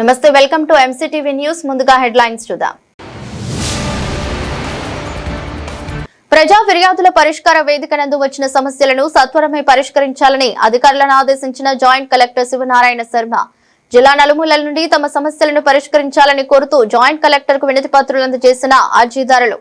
నమస్తే, welcome to MCTV news. ముందుగా headlines చూద్దాం. ప్రజా ఫిర్యాదుల పరిష్కార వేదిక నందు వచ్చిన సమస్యలను సత్వరమే పరిష్కరించాలని అధికారులను ఆదేశించిన జాయింట్ కలెక్టర్ శివనారాయణ శర్మ. జిల్లా నలుమూలల నుండి తమ సమస్యలను పరిష్కరించాలని కోరుతూ జాయింట్ కలెక్టర్ కు వినతి పత్రాలు అందజేసిన అర్జీదారులు.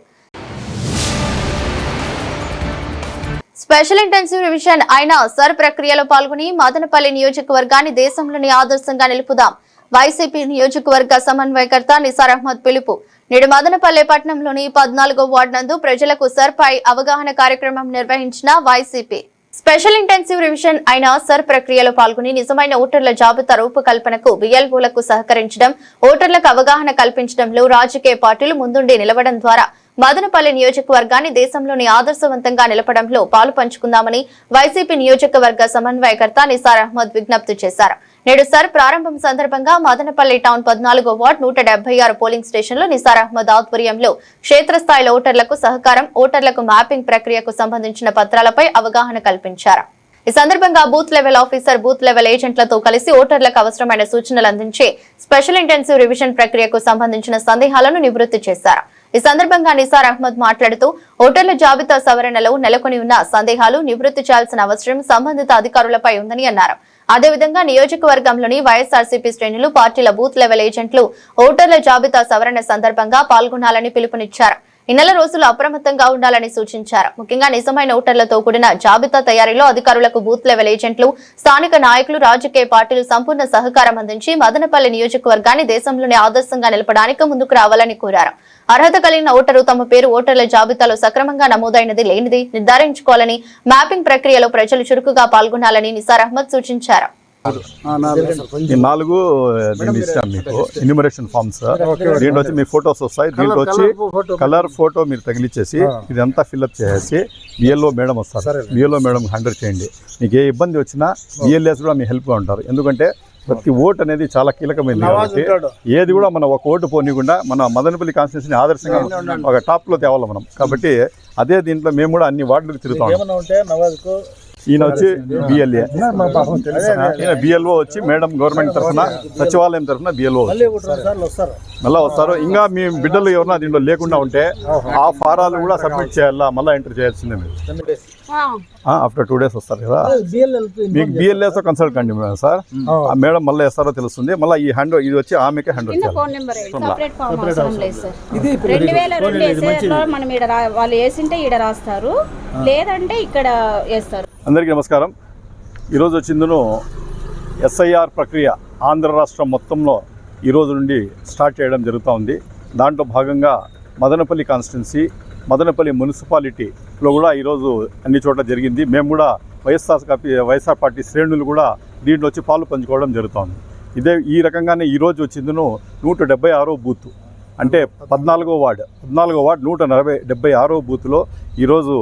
స్పెషల్ ఇంటెన్సివ్ రివిజన్ అయిన సర్ ప్రక్రియలో పాల్గొని మదనపల్లి నియోజకవర్గాన్ని దేశంలోని ఆదర్శంగా నిలుపుదాం. వైసీపీ నియోజకవర్గ సమన్వయకర్త నిసార్ అహ్మద్ పిలుపు. నేడు మదనపల్లి పట్టణంలోని 14వ వార్డు నందు ప్రజలకు సర్ పై అవగాహన కార్యక్రమం నిర్వహించిన వైసీపీ. స్పెషల్ ఇంటెన్సివ్ రివిజన్ అయిన సర్ ప్రక్రియలో పాల్గొని నిజమైన ఓటర్ల జాబితా రూపకల్పనకు బిఎల్ఓలకు సహకరించడం, ఓటర్లకు అవగాహన కల్పించడంలో రాజకీయ పార్టీలు ముందుండి నిలవడం ద్వారా మదనపల్లి నియోజకవర్గాన్ని దేశంలోని ఆదర్శవంతంగా నిలపడంలో పాలు పంచుకుందామని వైసీపీ నియోజకవర్గ సమన్వయకర్త నిసార్ అహ్మద్ విజ్ఞప్తి చేశారు. నేడు సర్ ప్రారంభం సందర్భంగా మదనపల్లి టౌన్ 14వ వార్డు 176 పోలింగ్ స్టేషన్లో నిసార్ అహ్మద్ ఆధ్వర్యంలో క్షేత్రస్థాయిలో ఓటర్లకు సహకారం, ఓటర్లకు మ్యాపింగ్ ప్రక్రియకు సంబంధించిన పత్రాలపై అవగాహన కల్పించారు. ఈ సందర్భంగా booth level officer, booth level ఏజెంట్లతో కలిసి ఓటర్లకు అవసరమైన సూచనలు అందించి స్పెషల్ ఇంటెన్సివ్ రివిజన్ ప్రక్రియకు సంబంధించిన సందేహాలను నివృత్తి చేశారు. ఈ సందర్భంగా నిసార్ అహ్మద్ మాట్లాడుతూ ఓటర్ల జాబితా సవరణలో నెలకొని ఉన్న సందేహాలు నివృత్తి చేయాల్సిన అవసరం సంబంధిత అధికారులపై ఉందని అన్నారు. అదేవిధంగా నియోజకవర్గంలోని వైఎస్ఆర్సీపీ శ్రేణులు, పార్టీల బూత్ లెవెల్ ఏజెంట్లు ఓటర్ల జాబితా సవరణ సందర్భంగా పాల్గొనాలని పిలుపునిచ్చారు. ఈ నెల రోజులు అప్రమత్తంగా ఉండాలని సూచించారు. ముఖ్యంగా నిజమైన ఓటర్లతో కూడిన జాబితా తయారీలో అధికారులకు బూత్ లెవెల్ ఏజెంట్లు, స్థానిక నాయకులు, రాజకీయ పార్టీలు సంపూర్ణ సహకారం అందించి మదనపల్లి నియోజకవర్గాన్ని దేశంలోనే ఆదర్శంగా నిలపడానికి ముందుకు రావాలని కోరారు. అర్హత కలిగిన ఓటరు తమ పేరు ఓటర్ల జాబితాలో సక్రమంగా నమోదైనది లేనిది నిర్ధారించుకోవాలని, మ్యాపింగ్ ప్రక్రియలో ప్రజలు చురుకుగా పాల్గొనాలని నిసార్ అహ్మద్ సూచించారు. ఈ 4 నేను ఇస్తాను మీకు ఎన్యూమరేషన్ ఫామ్స్. దీంట్లో వచ్చి మీ ఫొటోస్ వస్తాయి. దీంట్లో వచ్చి కలర్ ఫోటో మీరు తగిలిచ్చేసి ఇదంతా ఫిల్అప్ చేసేసి బిఎల్ఓ మేడం వస్తారు. బిఎల్ఓ మేడం హ్యాండిల్ చేయండి. మీకు ఏ ఇబ్బంది వచ్చినా బిఎల్ఏస్ కూడా మీ హెల్ప్గా ఉంటారు. ఎందుకంటే ప్రతి ఓటు అనేది చాలా కీలకమైనది కాబట్టి ఏది కూడా మనం ఒక ఓటు పోనీయకుండా మన మదనపల్లి కాన్స్టిట్యూన్సీని ఆదర్శంగా ఒక టాప్లో తేవాలి మనం. కాబట్టి అదే దీంట్లో మేము కూడా అన్ని వార్డులకు తిరుగుతాం. ఈయన వచ్చి బిఎల్ఏ, బిఎల్ఓ వచ్చి మేడం గవర్నమెంట్ తరఫున, సచివాలయం తరఫున బిఎల్ఓ మళ్ళీ వస్తారు. ఇంకా మీ బిడ్డలు ఎవరన్నా దీంట్లో లేకుండా ఉంటే ఆ ఫారాలు కూడా సబ్మిట్ చేయాలా, మళ్ళీ ఎంటర్ చేయాల్సిందే మీరు. ఆఫ్టర్ 2 days వస్తారు కదా. మీకు బిఎల్ఏతో కన్సల్ట్ కండి సార్. ఆ మేడం మళ్ళీ వేస్తారో తెలుస్తుంది. మళ్ళీ ఈ హ్యాండ్ ఇది వచ్చి ఆమెకే హ్యాండ్ వాళ్ళు వేసింటే ఈడ రాస్తారు, లేదంటే ఇక్కడ వేస్తారు. అందరికీ నమస్కారం. ఈరోజు వచ్చిందును ఎస్ఐఆర్ ప్రక్రియ ఆంధ్ర రాష్ట్రం మొత్తంలో ఈరోజు నుండి స్టార్ట్ చేయడం జరుగుతూ ఉంది. దాంట్లో భాగంగా మదనపల్లి కాన్స్టిట్యున్సీ, మదనపల్లి మున్సిపాలిటీలో కూడా ఈరోజు అన్ని చోట్ల జరిగింది. మేము కూడా వైఎస్ఆర్ పార్టీ శ్రేణులు కూడా దీంట్లో వచ్చి పాలు పంచుకోవడం జరుగుతుంది. ఈ రకంగానే ఈరోజు వచ్చిందును 176వ బూత్, అంటే 14వ వార్డు 176వ బూత్లో ఈరోజు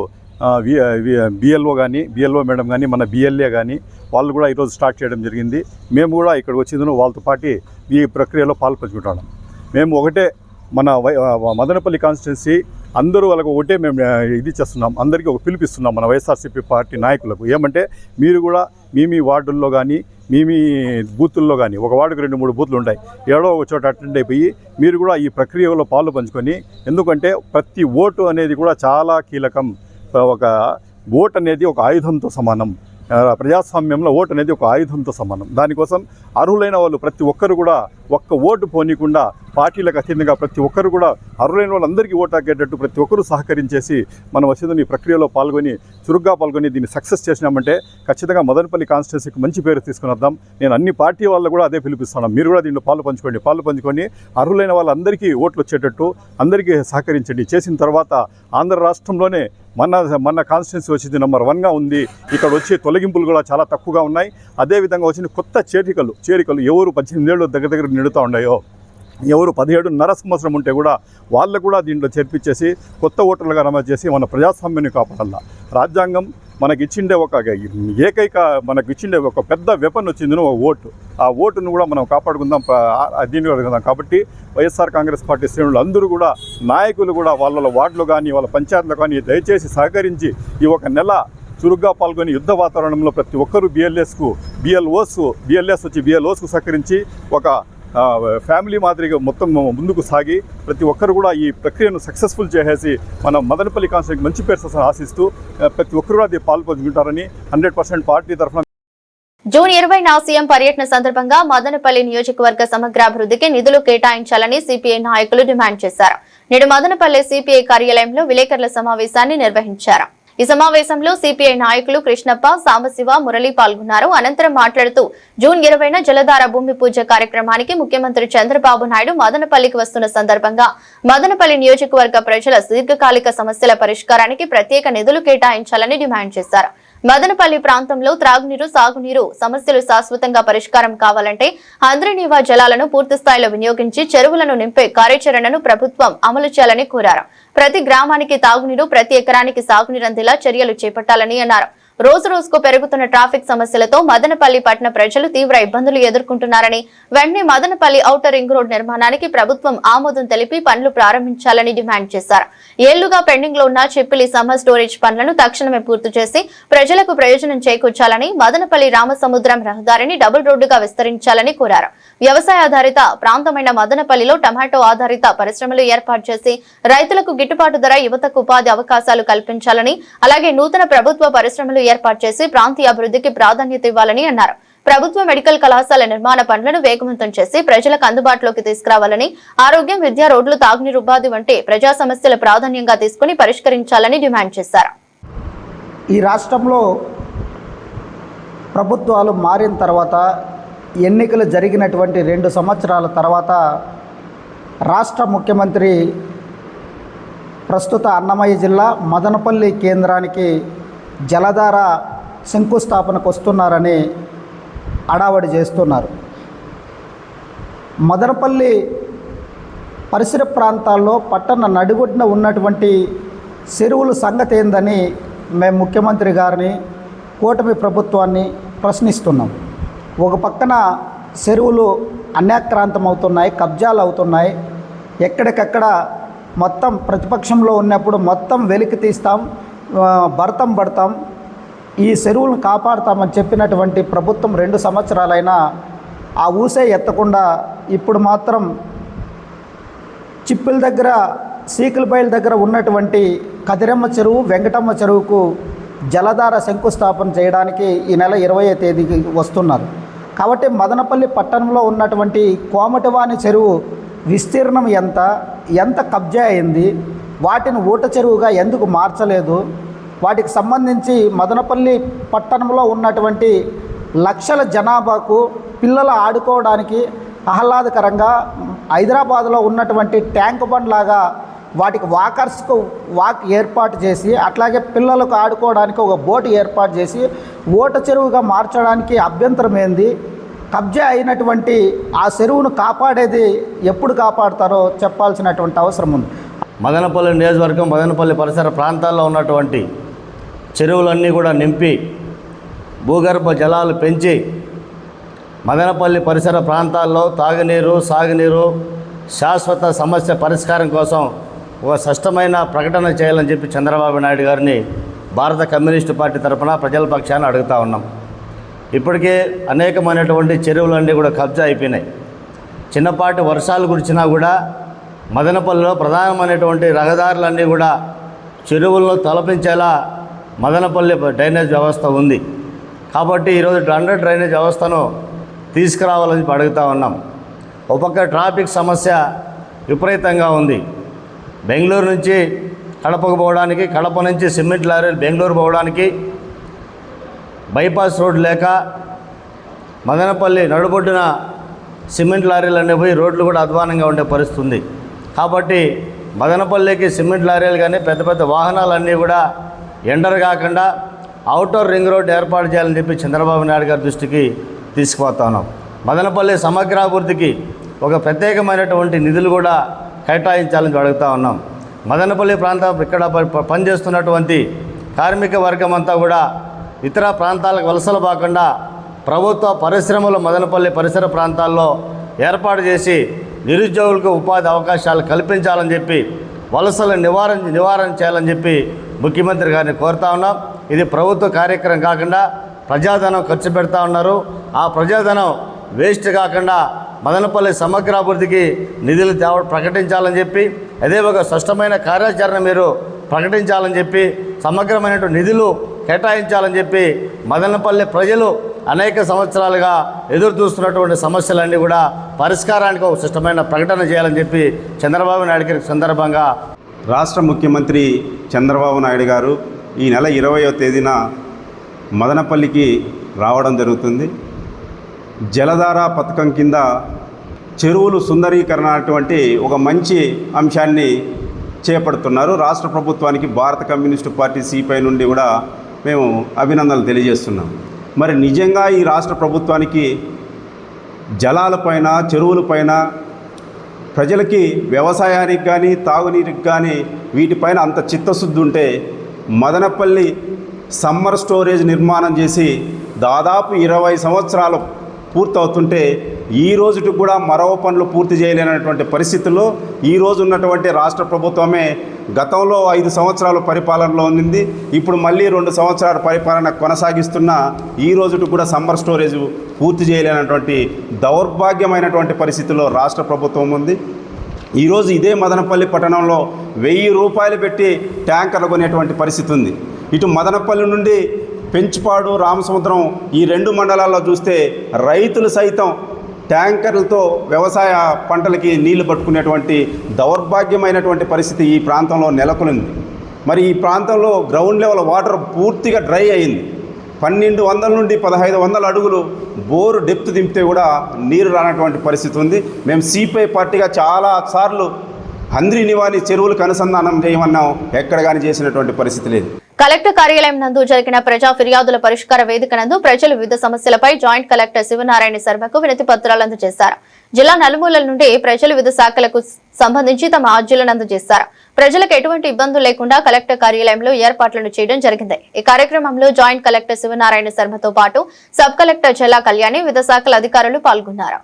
బిఎల్ఓ కానీ, బిఎల్ఓ మేడం కానీ, మన బిఎల్ఏ కానీ వాళ్ళు కూడా ఈరోజు స్టార్ట్ చేయడం జరిగింది. మేము కూడా ఇక్కడికి వచ్చిందును వాళ్ళతో పాటు ఈ ప్రక్రియలో పాల్పంచుకుంటున్నాం. మేము ఒకటే మన మదనపల్లి కాన్స్టిట్యున్సీ అందరూ వాళ్ళకు ఒకటే మేము ఇది చేస్తున్నాం. అందరికీ ఒక పిలిపిస్తున్నాం మన వైఎస్ఆర్సీపీ పార్టీ నాయకులకు. ఏమంటే మీరు కూడా మీ వార్డుల్లో కానీ, మీ బూతుల్లో కానీ, ఒక వార్డుకు 2-3 బూతులు ఉంటాయి, ఏడో ఒక చోట అటెండ్ అయిపోయి మీరు కూడా ఈ ప్రక్రియలో పాలు పంచుకొని, ఎందుకంటే ప్రతి ఓటు అనేది కూడా చాలా కీలకం. ఒక ఓటు అనేది ఒక ఆయుధంతో సమానం. ప్రజాస్వామ్యంలో ఓటు అనేది ఒక ఆయుధంతో సమానం. దానికోసం అర్హులైన వాళ్ళు ప్రతి ఒక్కరు కూడా ఒక్క ఓటు పోనీయకుండా పార్టీలకు అతీతంగా ప్రతి ఒక్కరు కూడా అర్హులైన వాళ్ళందరికీ ఓటు ఆగేటట్టు ప్రతి ఒక్కరూ సహకరించేసి మనం వచ్చేది ఈ ప్రక్రియలో పాల్గొని చురుగ్గా పాల్గొని దీన్ని సక్సెస్ చేసినామంటే ఖచ్చితంగా మదనపల్లి కాన్స్టిట్యున్సీకి మంచి పేరు తీసుకుని వద్దాం. నేను అన్ని పార్టీ వాళ్ళు కూడా అదే పిలిపిస్తున్నాను. మీరు కూడా దీంట్లో పాలు పంచుకొని అర్హులైన వాళ్ళందరికీ ఓట్లు వచ్చేటట్టు అందరికీ సహకరించండి. చేసిన తర్వాత ఆంధ్ర రాష్ట్రంలోనే మన కాన్స్టిట్యున్సీ వచ్చింది నెంబర్ 1గా ఉంది. ఇక్కడ వచ్చే తొలగింపులు కూడా చాలా తక్కువగా ఉన్నాయి. అదేవిధంగా వచ్చిన కొత్త చేరికలు ఎవరు 18 ఏళ్ళు దగ్గర నిండుతూ ఉన్నాయో, ఎవరు 17.5 సంవత్సరం ఉంటే కూడా వాళ్ళు కూడా దీంట్లో చేర్పించేసి కొత్త ఓటర్లుగా నమోదు చేసి మన ప్రజాస్వామ్యాన్ని కాపాడాల. రాజ్యాంగం మనకిచ్చిండే ఒక పెద్ద వెపన్ వచ్చింది ఓటు. ఆ ఓటును కూడా మనం కాపాడుకుందాం, దీన్ని అడుగుదాం. కాబట్టి వైఎస్ఆర్ కాంగ్రెస్ పార్టీ శ్రేణులు అందరూ కూడా, నాయకులు కూడా వాళ్ళ వార్డులు కానీ వాళ్ళ పంచాయతీలు కానీ దయచేసి సహకరించి ఈ ఒక నెల చురుగ్గా పాల్గొని యుద్ధ వాతావరణంలో ప్రతి ఒక్కరూ బిఎల్ఎస్ వచ్చి బిఎల్ఓస్కు సహకరించి ఒక ఫ్యామిలీ మాదిరిగా మొత్తం ముందుకు సాగి ప్రతి ఒక్కరు కూడా ఈ ప్రక్రియను సక్సెస్ఫుల్ చేసేసి మన మదనపల్లి కాన్స్టిట్యూన్సీకి మంచి పేరు ఆశిస్తూ ప్రతి ఒక్కరు అది పాల్పంచుకుంటారని 100% పార్టీ తరఫున. జూన్ 20న సీఎం పర్యటన సందర్భంగా మదనపల్లి నియోజకవర్గ సమగ్రాభివృద్ధికి నిధులు కేటాయించాలని సిపిఐ నాయకులు డిమాండ్ చేశారు. నేడు మదనపల్లి సిపిఐ కార్యాలయంలో విలేకరుల సమావేశాన్ని నిర్వహించారు. ఈ సమావేశంలో సిపిఐ నాయకులు కృష్ణప్ప, సాంబశివ, మురళి పాల్గొన్నారు. అనంతరం మాట్లాడుతూ జూన్ 20న జలధార భూమి పూజ కార్యక్రమానికి ముఖ్యమంత్రి చంద్రబాబు నాయుడు మదనపల్లికి వస్తున్న సందర్భంగా మదనపల్లి నియోజకవర్గ ప్రజల దీర్ఘకాలిక సమస్యల పరిష్కారానికి ప్రత్యేక నిధులు కేటాయించాలని డిమాండ్ చేశారు. మదనపల్లి ప్రాంతంలో త్రాగునీరు, సాగునీరు సమస్యలు శాశ్వతంగా పరిష్కారం కావాలంటే హంద్రీనీవా జలాలను పూర్తి స్థాయిలో వినియోగించి చెరువులను నింపే కార్యాచరణను ప్రభుత్వం అమలు చేయాలని కోరారు. ప్రతి గ్రామానికి తాగునీరు, ప్రతి ఎకరానికి సాగునీరు అందేలా చర్యలు చేపట్టాలని అన్నారు. రోజు రోజుకు పెరుగుతున్న ట్రాఫిక్ సమస్యలతో మదనపల్లి పట్టణ ప్రజలు తీవ్ర ఇబ్బందులు ఎదుర్కొంటున్నారని, వెంటనే మదనపల్లి ఔటర్ రింగ్ రోడ్ నిర్మాణానికి ప్రభుత్వం ఆమోదం తెలిపి పనులు ప్రారంభించాలని డిమాండ్ చేశారు. ఏళ్లుగా పెండింగ్ లో ఉన్న చిప్పిలి సమ్మర్ స్టోరేజ్ పనులను తక్షణమే పూర్తి చేసి ప్రజలకు ప్రయోజనం చేకూర్చాలని, మదనపల్లి రామసముద్రం రహదారిని డబుల్ రోడ్డుగా విస్తరించాలని కోరారు. వ్యవసాయ ఆధారిత ప్రాంతమైన మదనపల్లిలో టమాటో ఆధారిత పరిశ్రమలు ఏర్పాటు చేసి రైతులకు గిట్టుబాటు ధర, యువతకు ఉపాధి అవకాశాలు కల్పించాలని, అలాగే నూతన ప్రభుత్వ పరిశ్రమలు ఏర్పాటు చేసి ప్రాంతీయ అభివృద్ధికి ప్రాధాన్యత ఇవ్వాలని అన్నారు. ప్రభుత్వ మెడికల్ కళాశాల నిర్మాణ పనులను వేగవంతం చేసి ప్రజలకు అందుబాటులోకి తీసుకురావాలని, ఆరోగ్యం, విద్య, రోడ్లు, తాగునీరు, ఉపాధి వంటి ప్రజా సమస్యల ప్రాధాన్యంగా తీసుకుని పరిష్కరించాలని డిమాండ్ చేశారు. ఈ రాష్ట్రంలో ప్రభుత్వాలు మారిన తర్వాత, ఎన్నికలు జరిగినటువంటి 2 సంవత్సరాల తర్వాత రాష్ట్ర ముఖ్యమంత్రి ప్రస్తుత అన్నమయ్య జిల్లా మదనపల్లి కేంద్రానికి జలధార శంకుస్థాపనకు వస్తున్నారని అడావడి చేస్తున్నారు. మదనపల్లి పరిసర ప్రాంతాల్లో పట్టణ నడిగొడ్డున ఉన్నటువంటి చెరువుల సంగతి ఏందని మేము ముఖ్యమంత్రి గారిని, కూటమి ప్రభుత్వాన్ని ప్రశ్నిస్తున్నాం. ఒక పక్కన చెరువులు అన్యాక్రాంతం అవుతున్నాయి, కబ్జాలు అవుతున్నాయి. ఎక్కడికక్కడ మొత్తం ప్రతిపక్షంలో ఉన్నప్పుడు మొత్తం వెలికి తీస్తాం, భర్తం పడతాం, ఈ చెరువులను కాపాడుతామని చెప్పినటువంటి ప్రభుత్వం 2 సంవత్సరాలైనా ఆ ఊసే ఎత్తకుండా ఇప్పుడు మాత్రం చిప్పుల దగ్గర, సీకులబయలు దగ్గర ఉన్నటువంటి కదిరమ్మ చెరువు, వెంకటమ్మ చెరువుకు జలధార శంకుస్థాపన చేయడానికి ఈ నెల 20వ తేదీకి వస్తున్నారు. కాబట్టి మదనపల్లి పట్టణంలో ఉన్నటువంటి కోమటివాని చెరువు విస్తీర్ణం ఎంత కబ్జా అయింది, వాటిని ఊట చెరువుగా ఎందుకు మార్చలేదు, వాటికి సంబంధించి మదనపల్లి పట్టణంలో ఉన్నటువంటి లక్షల జనాభాకు పిల్లలు ఆడుకోవడానికి ఆహ్లాదకరంగా హైదరాబాద్లో ఉన్నటువంటి ట్యాంక్ బండ్ లాగా వాటికి వాక్ ఏర్పాటు చేసి, అట్లాగే పిల్లలకు ఆడుకోవడానికి ఒక బోటు ఏర్పాటు చేసి ఓట చెరువుగా మార్చడానికి అభ్యంతరం ఏంది? కబ్జా అయినటువంటి ఆ చెరువును కాపాడేది ఎప్పుడు కాపాడతారో చెప్పాల్సినటువంటి అవసరం ఉంది. మదనపల్లి నియోజకవర్గం, మదనపల్లి పరిసర ప్రాంతాల్లో ఉన్నటువంటి చెరువులన్నీ కూడా నింపి భూగర్భ జలాలు పెంచి మదనపల్లి పరిసర ప్రాంతాల్లో తాగునీరు, సాగునీరు శాశ్వత సమస్య పరిష్కారం కోసం ఒక స్పష్టమైన ప్రకటన చేయాలని చెప్పి చంద్రబాబు నాయుడు గారిని భారత కమ్యూనిస్టు పార్టీ తరఫున ప్రజల పక్షాన్ని అడుగుతూ ఉన్నాం. ఇప్పటికే అనేకమైనటువంటి చెరువులన్నీ కూడా కబ్జా అయిపోయినాయి. చిన్నపాటి వర్షాలు కురిచినా కూడా మదనపల్లిలో ప్రధానమైనటువంటి రహదారులన్నీ కూడా చెరువులను తలపించేలా మదనపల్లి డ్రైనేజ్ వ్యవస్థ ఉంది. కాబట్టి ఈరోజు అండర్ డ్రైనేజ్ వ్యవస్థను తీసుకురావాలని అడుగుతూ ఉన్నాం. ఒక పక్క ట్రాఫిక్ సమస్య విపరీతంగా ఉంది. బెంగళూరు నుంచి కడపకు పోవడానికి, కడప నుంచి సిమెంట్ లారీలు బెంగళూరు పోవడానికి బైపాస్ రోడ్డు లేక మదనపల్లి నడుబొడ్డున సిమెంట్ లారీలు అన్నీ పోయి రోడ్లు కూడా అధ్వానంగా ఉండే పరిస్థితి ఉంది. కాబట్టి మదనపల్లికి సిమెంట్ లారీలు కానీ పెద్ద పెద్ద వాహనాలన్నీ కూడా ఎండర్ కాకుండా అవుటర్ రింగ్ రోడ్ ఏర్పాటు చేయాలని చెప్పి చంద్రబాబు నాయుడు గారి దృష్టికి తీసుకుపోతా ఉన్నాం. మదనపల్లి సమగ్రాభివృద్ధికి ఒక ప్రత్యేకమైనటువంటి నిధులు కూడా కేటాయించాలని అడుగుతూ ఉన్నాం. మదనపల్లి ప్రాంతం ఇక్కడ పనిచేస్తున్నటువంటి కార్మిక వర్గం అంతా కూడా ఇతర ప్రాంతాలకు వలసలు పోకుండా ప్రభుత్వ పరిశ్రమలు మదనపల్లి పరిసర ప్రాంతాల్లో ఏర్పాటు చేసి నిరుద్యోగులకు ఉపాధి అవకాశాలు కల్పించాలని చెప్పి వలసల నివారణ చేయాలని చెప్పి ముఖ్యమంత్రి గారిని కోరుతా ఉన్నాం. ఇది ప్రభుత్వ కార్యక్రమం కాకుండా ప్రజాధనం ఖర్చు పెడతా ఉన్నారు. ఆ ప్రజాధనం వేస్ట్ కాకుండా మదనపల్లి సమగ్రాభివృద్ధికి నిధులు ప్రకటించాలని చెప్పి, అదే ఒక స్పష్టమైన కార్యాచరణ మీరు ప్రకటించాలని చెప్పి, సమగ్రమైనటువంటి నిధులు కేటాయించాలని చెప్పి మదనపల్లి ప్రజలు అనేక సంవత్సరాలుగా ఎదురు చూస్తున్నటువంటి సమస్యలన్నీ కూడా పరిష్కారానికి ఒక స్పష్టమైన ప్రకటన చేయాలని చెప్పి చంద్రబాబు నాయుడు గారి సందర్భంగా రాష్ట్ర ముఖ్యమంత్రి చంద్రబాబు నాయుడు గారు ఈ నెల 20వ తేదీన మదనపల్లికి రావడం జరుగుతుంది. జలధార పథకం కింద చెరువులు సుందరీకరణ అటువంటి ఒక మంచి అంశాన్ని చేపడుతున్నారు. రాష్ట్ర ప్రభుత్వానికి భారత కమ్యూనిస్టు పార్టీ సిపిఐ నుండి కూడా మేము అభినందనలు తెలియజేస్తున్నాం. మరి నిజంగా ఈ రాష్ట్ర ప్రభుత్వానికి జలాలపైన, చెరువులపైన, ప్రజలకి వ్యవసాయానికి కానీ తాగునీటికి కానీ వీటిపైన అంత చిత్తశుద్ధి ఉంటే మదనపల్లి సమ్మర్ స్టోరేజ్ నిర్మాణం చేసి దాదాపు 20 సంవత్సరాలు పూర్తవుతుంటే ఈ రోజుకి కూడా మరో పనులు పూర్తి చేయలేనటువంటి పరిస్థితుల్లో ఈరోజు ఉన్నటువంటి రాష్ట్ర ప్రభుత్వమే గతంలో 5 సంవత్సరాలు పరిపాలనలో ఉంది. ఇప్పుడు మళ్ళీ 2 సంవత్సరాల పరిపాలన కొనసాగిస్తున్న ఈ రోజుకి కూడా సమ్మర్ స్టోరేజ్ పూర్తి చేయలేనటువంటి దౌర్భాగ్యమైనటువంటి పరిస్థితుల్లో రాష్ట్ర ప్రభుత్వం ఉంది. ఈరోజు ఇదే మదనపల్లి పట్టణంలో 1000 రూపాయలు పెట్టి ట్యాంకర్లు కొనేటువంటి పరిస్థితి ఉంది. ఇటు మదనపల్లి నుండి పెంచుపాడు, రామసముద్రం ఈ 2 మండలాల్లో చూస్తే రైతులు సైతం ట్యాంకర్లతో వ్యవసాయ పంటలకి నీళ్లు పట్టుకునేటువంటి దౌర్భాగ్యమైనటువంటి పరిస్థితి ఈ ప్రాంతంలో నెలకొంది. మరి ఈ ప్రాంతంలో గ్రౌండ్ లెవెల్ వాటర్ పూర్తిగా డ్రై అయింది. 1200 నుండి 1500 అడుగులు బోరు డెప్త్ దింపితే కూడా నీరు రానటువంటి పరిస్థితి ఉంది. మేము సిపిఐ పార్టీగా చాలాసార్లు హంద్రి నివాని చెరువులకు అనుసంధానం చేయమన్నాం, ఎక్కడ కానీ చేసినటువంటి పరిస్థితి లేదు. కలెక్టర్ కార్యాలయం నందు జరిగిన ప్రజా ఫిర్యాదుల పరిష్కార వేదిక నందు ప్రజలు వివిధ సమస్యలపై జాయింట్ కలెక్టర్ శివనారాయణ శర్మకు వినతి పత్రాలు అందజేశారు. జిల్లా నలుమూలల నుండి ప్రజలు వివిధ శాఖలకు సంబంధించి తమ అర్జీలను అందజేశారు. ప్రజలకు ఎటువంటి ఇబ్బందులు లేకుండా కలెక్టర్ కార్యాలయంలో ఏర్పాట్లను చేయడం జరిగింది. ఈ కార్యక్రమంలో జాయింట్ కలెక్టర్ శివనారాయణ శర్మతో పాటు సబ్ కలెక్టర్ చెల్లా కళ్యాణి, వివిధ శాఖల అధికారులు పాల్గొన్నారు.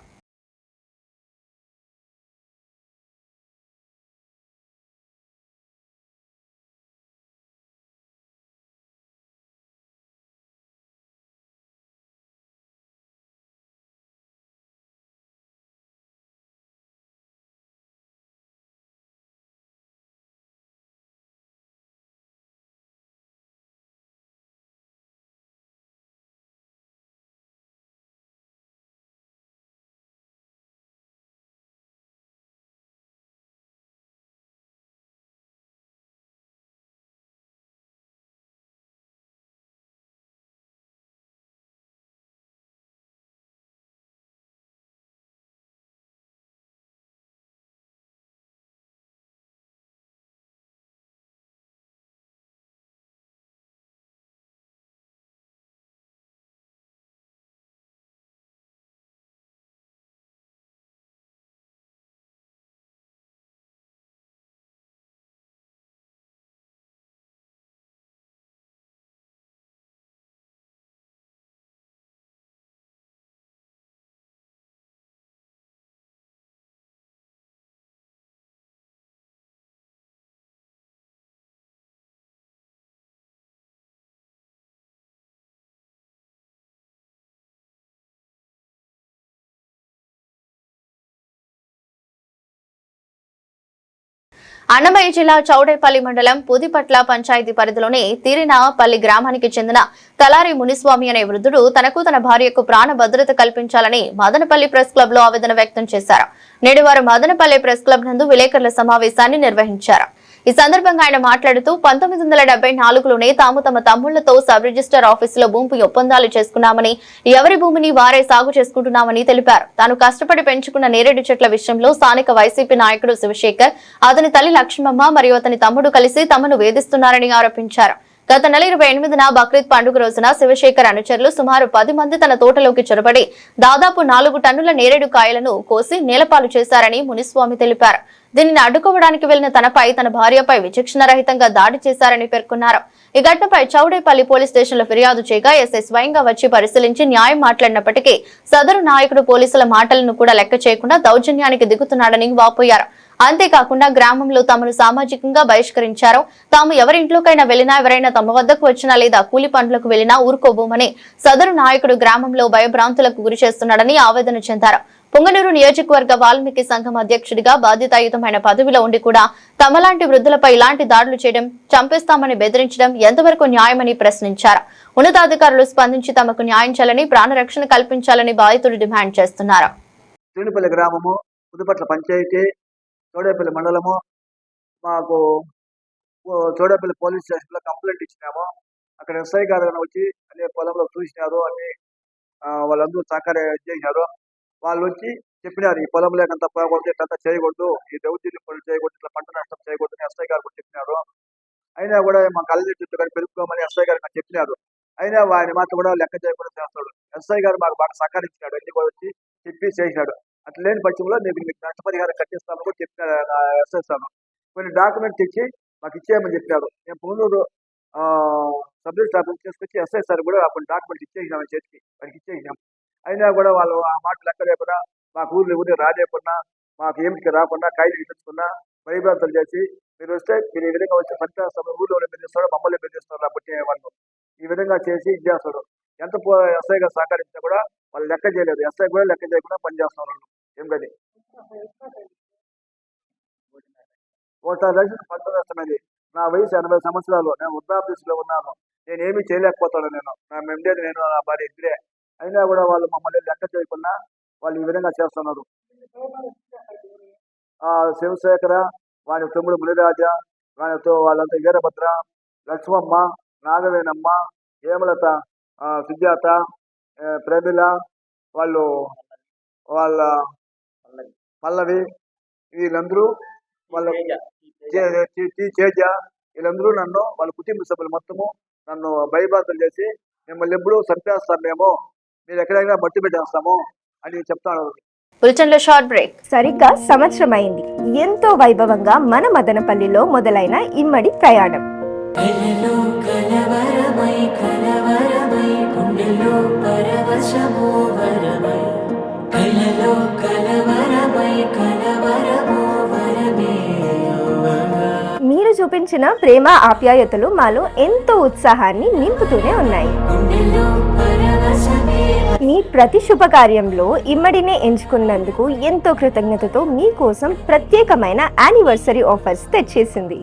అన్నమయ్య జిల్లా చౌడేపల్లి మండలం పుదిపట్ల పంచాయతీ పరిధిలోని తీరినపల్లి గ్రామానికి చెందిన తలారి మునిస్వామి అనే వృద్ధుడు తనకు తన భార్యకు ప్రాణ భద్రత కల్పించాలని మదనపల్లి ప్రెస్ క్లబ్ లో ఆవేదన వ్యక్తం చేశారు. నేడు వారు మదనపల్లి ప్రెస్ క్లబ్ నందు విలేకరుల సమావేశాన్ని నిర్వహించారు. ఈ సందర్భంగా ఆయన మాట్లాడుతూ 1974లోనే తాము తమ తమ్ముళ్లతో సబ్ రిజిస్టర్ ఆఫీసులో భూమి ఒప్పందాలు చేసుకున్నామని, ఎవరి భూమిని వారే సాగు చేసుకుంటున్నామని తెలిపారు. తాను కష్టపడి పెంచుకున్న నేరేడు చెట్ల విషయంలో స్థానిక వైసీపీ నాయకుడు శివశేఖర్, అతని తల్లి లక్ష్మమ్మ మరియు అతని తమ్ముడు కలిసి తమను వేధిస్తున్నారని ఆరోపించారు. గత నెల 28న బక్రీద్ పండుగ రోజున శివశేఖర్ అనుచరులు సుమారు 10 మంది తన తోటలోకి చొరబడి దాదాపు 4 టన్నుల నేరేడు కాయలను కోసి నేలపాలు చేశారని మునిస్వామి తెలిపారు. దీనిని అడ్డుకోవడానికి వెళ్లిన తనపై తన భార్యపై విచక్షణ రహితంగా దాడి చేశారని పేర్కొన్నారు. ఈ ఘటనపై చౌడేపల్లి పోలీస్ స్టేషన్లో ఫిర్యాదు చేయగా ఎస్ఐ స్వయంగా వచ్చి పరిశీలించి న్యాయం మాట్లాడినప్పటికీ సదరు నాయకుడు పోలీసుల మాటలను కూడా లెక్క చేయకుండా దౌర్జన్యానికి దిగుతున్నాడని వాపోయారు. అంతేకాకుండా గ్రామంలో తమను సామాజికంగా బహిష్కరించారు. తాము ఎవరింట్లోకైనా వెళ్లినా, ఎవరైనా తమ వద్దకు వచ్చినా లేదా కూలి పనులకు వెళ్లినా ఊరుకోబోమని సదరు నాయకుడు గ్రామంలో భయభ్రాంతులకు గురి చేస్తున్నాడని ఆవేదన చెందారు. పుంగనూరు నియోజకవర్గ వాల్మీకి సంఘం అధ్యక్షుడిగా బాధ్యతాయుతమైన పదవిలో ఉండి కూడా తమలాంటి వృద్ధులపై ఇలాంటి దాడులు చేయడం, చంపేస్తామని బెదిరించడం ఎంతవరకు న్యాయమని ప్రశ్నించారు. ఉన్నతాధికారులు స్పందించి తమకు న్యాయం చేయాలని, ప్రాణరక్షణ కల్పించాలని బాధితులు డిమాండ్ చేస్తున్నారు. శ్రీనిపల్లి గ్రామము, పుదుపట్ల పంచాయతీ, చోడేపల్లి మండలము. మాకు చోడేపల్లి పోలీస్ స్టేషన్లో కంప్లైంట్ ఇచ్చినాము. అక్కడ ఎస్ఐ గారు వచ్చి అన్ని పొలంలో చూసినారు, అన్ని వాళ్ళందరూ సహకారం చేసినారు. వాళ్ళు వచ్చి చెప్పినారు, ఈ పొలం లేకంత పోకూడదు, ఇట్లంతా చేయకూడదు, ఈ దౌర్జన్యం పనులు చేయకూడదు, ఇట్లా పంట నష్టం చేయకూడదు ఎస్ఐ గారు కూడా చెప్పినారు. అయినా కూడా మా కళ్ళ చుట్టూ కానీ పెరుపుకోమని ఎస్ఐ గారు నాకు చెప్పినారు. అయినా ఆయన మాత్రం కూడా లెక్క చేయకుండా చేస్తాడు. ఎస్ఐ గారు మాకు బాగా సహకరించినాడు, అన్ని కూడా వచ్చి చెప్పి చేసినాడు. అట్లా లేని పక్షంలో మీకు నష్టపరిహారం కట్టిస్తామని కూడా చెప్పినారు ఎస్ఐ సార్. కొన్ని డాక్యుమెంట్స్ ఇచ్చి మాకు ఇచ్చేయమని చెప్పారు. మేము పుంగనూరు సబ్ రిజిస్టర్ ఆఫీస్ తీసుకొచ్చి ఎస్ఐ సార్ కూడా కొన్ని డాక్యుమెంట్స్ ఇచ్చేసినాం, చేతికి వాడికి ఇచ్చేసినాం. అయినా కూడా వాళ్ళు ఆ మాట లెక్క లేకుండా, మాకు ఊరిని రాలేకుండా, మాకు ఏమిటికి రాకుండా, ఖైదీ ఇచ్చుకున్నా, భయభ్రాంతులు చేసి మీరు వస్తే మీరు ఈ విధంగా వచ్చి సంఖ్యాస్తాం ఊళ్ళో బెదిరిస్తాడు, మమ్మల్ని బెదిరిస్తారు కాబట్టి వాళ్ళు ఈ విధంగా చేసి ఇది చేస్తారు. ఎంత ఎస్ఐ గారు సహకరించినా కూడా వాళ్ళు లెక్క చేయలేదు. ఎస్ఐ కూడా లెక్క చేయకుండా పనిచేస్తున్నారు. ఏం కానీ ఓటర్ రైతు 19 నా వయసు 80 సంవత్సరాలు. నేను వృద్ధాప్యలో ఉన్నాను. నేను ఏమీ చేయలేకపోతాను. నేను ఉండేది నేను నా భార్య ఇద్దరే. అయినా కూడా వాళ్ళు మమ్మల్ని లెక్క చేయకుండా వాళ్ళు ఈ విధంగా చేస్తున్నారు. శివశేఖర, వాని తమ్ముడు మునిరాజ, వానితో వాళ్ళంతా వీరభద్ర, లక్ష్మమ్మ, నాగవేణమ్మ, హేమలత, సుజాత, ప్రమిళ, వాళ్ళ పల్లవి, వీళ్ళందరూ వాళ్ళ తేజ, వీళ్ళందరూ నన్ను, వాళ్ళ కుటుంబ సభ్యులు మొత్తము నన్ను భయభ్రాంతులు చేసి మిమ్మల్ని ఎప్పుడూ చంపేస్తాం, మేము మీరు ఎక్కడైనా మట్టి పెట్టేస్తాము అని చెప్తాను. Short break. సరిగ్గా సంవత్సరం అయింది. ఎంతో వైభవంగా మన మదనపల్లిలో మొదలైన ఇమ్మడి ప్రయాణం. మీరు చూపించిన ప్రేమ ఆప్యాయతలు మాలో ఎంతో ఉత్సాహాన్ని నింపుతూనే ఉన్నాయి. మీ ప్రతి శుభకార్యంలో ఇమ్మడినే ఎంచుకున్నందుకు ఎంతో కృతజ్ఞతతో మీకోసం ప్రత్యేకమైన యానివర్సరీ ఆఫర్స్ తెచ్చేసింది.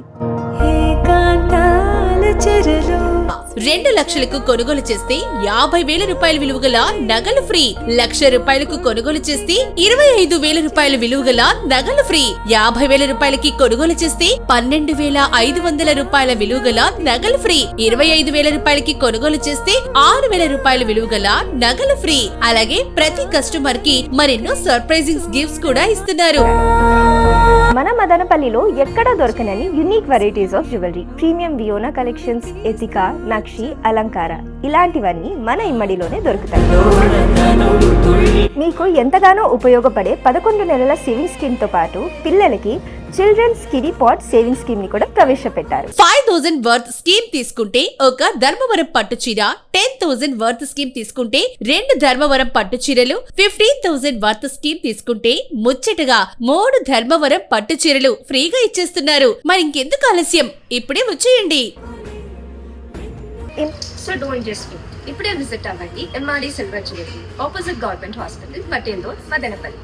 2 లక్షలకు కొనుగోలు చేస్తే 50,000 రూపాయల విలువగల నగలు ఫ్రీ. 1,00,000 రూపాయలకు కొనుగోలు చేస్తే 25,000 రూపాయల విలువగల నగలు ఫ్రీ. 50,000 రూపాయలకి కొనుగోలు చేస్తే 12,500 రూపాయల విలువగల నగలు ఫ్రీ. 25,000 రూపాయలకి కొనుగోలు చేస్తే 6,000 రూపాయల విలువగల నగలు ఫ్రీ. అలాగే ప్రతి కస్టమర్ కి మరెన్నో సర్ప్రైజింగ్ గిఫ్ట్స్ కూడా ఇస్తున్నారు. మన మదనపల్లిలో ఎక్కడ దొరకనని unique varieties of jewellery, premium వియోనా కలెక్షన్స్, ఎతికా, నక్షి, అలంకార ఇలాంటివన్నీ మన ఇమ్మడిలోనే దొరుకుతాయి. మీకు ఎంతగానో ఉపయోగపడే 11 నెలల సేవింగ్ స్కీమ్ తో పాటు పిల్లలకి children's kiddie pot saving scheme ని కూడా ప్రవేశపెట్టారు. 5,000 వర్త్ స్కీమ్ తీసుకుంటే ఒక ధర్మవరం పట్టు చీర, 10,000 వర్త్ స్కీమ్ తీసుకుంటే 2 ధర్మవరం పట్టు చీరలు, 15,000 వర్త్ స్కీమ్ తీసుకుంటే ముచ్చటగా 3 ధర్మవరం పట్టు చీరలు ఫ్రీగా ఇచ్చేస్తున్నారు. మరి ఇంకెందుకు ఆలస్యం, ఇప్పుడే వచ్చేయండి. So don't just do. ఇప్పుడే విజిట్ అవ్వండి MRD silver jewellery, opposite government hospital, Patel road, Madanapalle.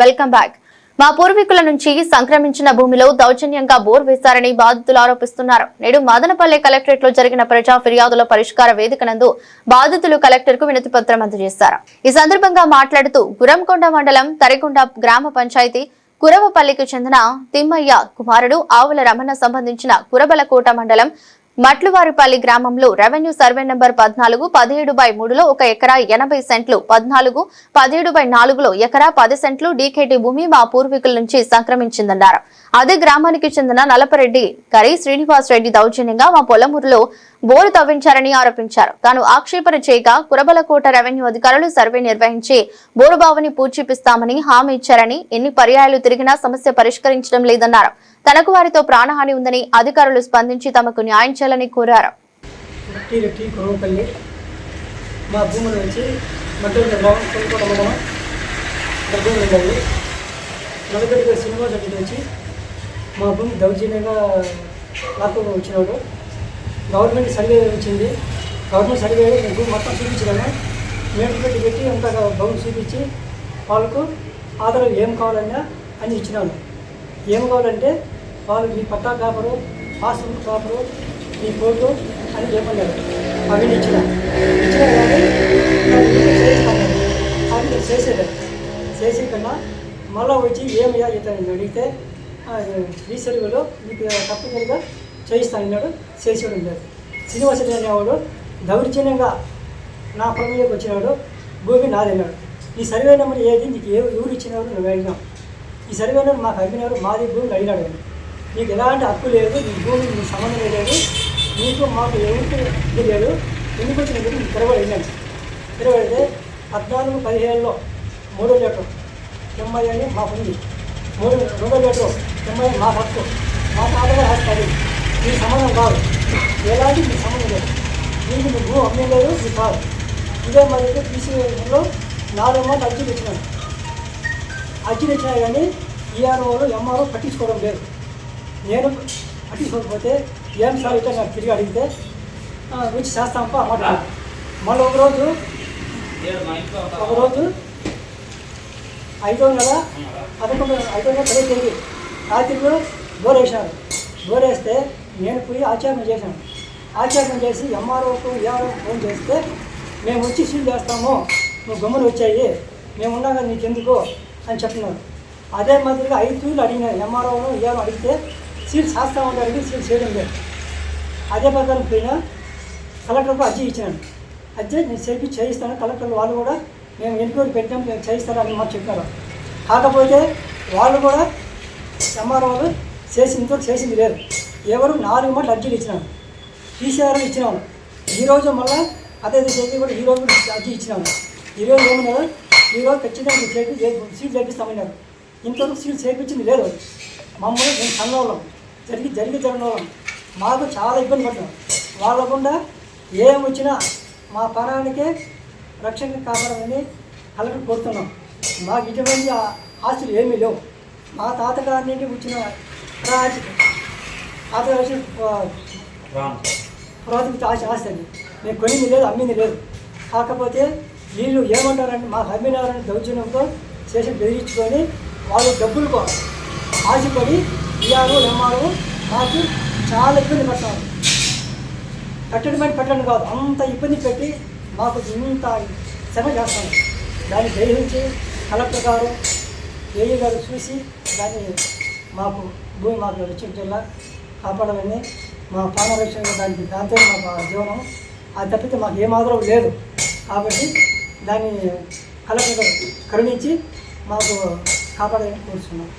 Welcome back. మా పూర్వీకుల నుంచి సంక్రమించిన భూమిలో దౌర్జన్యంగా బోర్ వేశారని బాధితులు ఆరోపిస్తున్నారు. నేడు మదనపల్లె కలెక్టరేట్ లో జరిగిన ప్రజా ఫిర్యాదుల పరిష్కార వేదిక నందు బాధితులు కలెక్టర్ కు వినతి పత్రం అందజేశారు. ఈ సందర్భంగా మాట్లాడుతూ గురంకొండ మండలం తరికొండ గ్రామ పంచాయతీ కురవపల్లికి చెందిన తిమ్మయ్య కుమారుడు ఆవుల రమణ సంబంధించిన కురబలకోట మండలం మట్లువారిపల్లి గ్రామంలో రెవెన్యూ సర్వే నంబర్ 14 17/3లో 1 ఎకరా 80 సెంట్లు, 14 17/4లో ఎకరా 10 సెంట్లు డీకేటీ భూమి మా పూర్వీకుల నుంచి సంక్రమించిందన్నారు. అదే గ్రామానికి చెందిన నలపరెడ్డి గరి శ్రీనివాస్ రెడ్డి దౌర్జన్యంగా మా పొలమూరులో బోరు తవ్వించారని ఆరోపించారు. తాను ఆక్షేపణ చేయగా కురబలకోట రెవెన్యూ అధికారులు సర్వే నిర్వహించి బోరుబావుని పూడ్చిపిస్తామని హామీ ఇచ్చారని, ఎన్ని పర్యాయాలు తిరిగినా సమస్య పరిష్కరించడం లేదన్నారు. తనకు వారితో ప్రాణహాని ఉందని అధికారులు స్పందించి తమకు న్యాయం చేయాలని కోరారు. మా భూమి దౌర్జన్యంగా నాకు వచ్చినాడు. గవర్నమెంట్ సర్వే వచ్చింది. గవర్నమెంట్ సర్వే భూమి మొత్తం చూపించినాను. మేట్లు పెట్టి అంతా భూమి చూపించి వాళ్ళకు ఆధారం ఏం కావాలన్నా అని ఇచ్చినాను. ఏం కావాలంటే వాళ్ళు మీ పట్టా పేపరు, పాస్బుక్ పేపరు, మీ ఫోటో అని చెప్పలేదు. అవి ఇచ్చినా కానీ చేస్తాను. అది చేసేది చేసే కన్నా మళ్ళీ వచ్చి ఏమయ్యా ఇతను అడిగితే ఈ సర్వేలో మీకు తప్పనిసరిగా చేయిస్తానన్నాడు. చేసేవాడు లేదు. శ్రీనివాసరెడ్డి అనేవాడు దౌర్జన్యంగా నా పొలంలోకి వచ్చినాడు. భూమి నాదన్నాడు. ఈ సర్వే నెంబర్ ఏది, నీకు ఎవరు ఇచ్చినారు నువ్వు అడిగినావు. ఈ సర్వే నెంబర్ మాకు అడిగినారు, మాది భూమి అడిగినాడు. కానీ నీకు ఎలాంటి హక్కు లేదు, నీ భూమి నీ సంబంధం లేదు, నీకు మాకు ఎవరికి ఇది లేదు. ఎందుకు వచ్చిన నీకు తిరగబడి వెళ్ళాను. తిరగబడితే 14-17లో 3 లీటర్ ఎంఐ అని మాకు ఉంది. 2 లీటర్ ఎంఐ మా హక్కు, మా తాతగా రాస్తారు. నీ సంబంధం కాదు, ఎలాంటి నీ సంబంధం లేదు. నీకు నీ భూమి అమ్మే లేదు, నీ కాదు. ఇదే మరి తీసిలో 4 మంది అర్జీలు ఇచ్చినాను. అర్జీలు ఇచ్చినా కానీ ఈఆర్ఓలు ఎంఆర్ఓ పట్టించుకోవడం లేదు. నేను పట్టించుకోకపోతే ఏం సార్ ఇట్లా నాకు తిరిగి అడిగితే వచ్చి చేస్తాంప అన్నమాట. మళ్ళీ ఒకరోజు 5వ నెల 10వ తేదీ రాత్రిలో బోర్ వేసినారు. బోర్ వేస్తే నేను పోయి ఆచరణ చేశాను. ఆచరణ చేసి ఎంఆర్ఓకు ఏఆర్ఓకు ఫోన్ చేస్తే మేము వచ్చి సీల్ చేస్తాము, నువ్వు గమ్మున వచ్చాయి, మేము ఉన్నాం కదా నీకెందుకు అని చెప్తున్నారు. అదే మాదిరిగా 5 తూర్లు అడిగినారు. ఎంఆర్ఓను ఏఆర్ఓ అడిగితే సీల్ చేస్తామని అడిగి సీల్ చేయడం లేదు. అదే ప్రకారం పోయినా కలెక్టర్కు అర్జీ ఇచ్చినాను. అర్జీ నేను సెల్ఫీ చేయిస్తాను, కలెక్టర్లు వాళ్ళు కూడా మేము ఎంక్వైరీ పెట్టాం, మేము చేయిస్తారని మాకు చెప్పారు. కాకపోతే వాళ్ళు కూడా ఎంఆర్ఓలు చేసింది లేదు. ఎవరు 4 మాటలు అర్జీలు ఇచ్చినాను, టీసీఆర్ ఇచ్చినాను. ఈరోజు మళ్ళీ అదే చేసి కూడా ఈరోజు కూడా అర్జీ ఇచ్చినాను. ఈరోజు ఏమన్నారు, ఈరోజు ఖచ్చితంగా సీల్ చేపిస్తామన్నారు. ఇంతవరకు సీల్ చేయించింది లేదు. మమ్మల్ని మేము చల్లవాళ్ళం, జరిగిన వాళ్ళం, మాకు చాలా ఇబ్బంది పడ్డాం. వాళ్ళకుండా ఏం వచ్చినా మా ప్రాణానికే రక్షణ కాపాడాలని కలెక్టర్ కోరుతున్నాం. మాకు ఇటువంటి ఆస్తులు ఏమీ లేవు. మా తాతగారి నుండి వచ్చిన పురాతన ఆస్తి అండి. మేము కొనింది లేదు, అమ్మింది లేదు. కాకపోతే వీళ్ళు ఏమంటారంటే మాకు అమ్మినారని దౌర్జన్యంతో చేసి బెదిరించుకొని వాళ్ళు డబ్బులు ఆశపడి ఈఆర్ఓ ఎంఆర్ఓ మాకు చాలా ఇబ్బంది పడతారు. పెట్టడం కాదు, అంత ఇబ్బంది పెట్టి మాకు ఇంత శ్రమ చేస్తాను. దాన్ని గ్రహించి కలెక్టర్ గారు ఏఈ గారు చూసి దాన్ని మాకు భూమి మాకు రక్షించేలా కాపాడాలని, మా ప్రాణరక్షణ దానికి దాంతో మాకు జీవనం. అది తప్పితే మాకు ఏమాత్రం లేదు. కాబట్టి దాన్ని కలెక్టర్ గారు కరుణించి మాకు కాపాడాలని కోరుతున్నాం.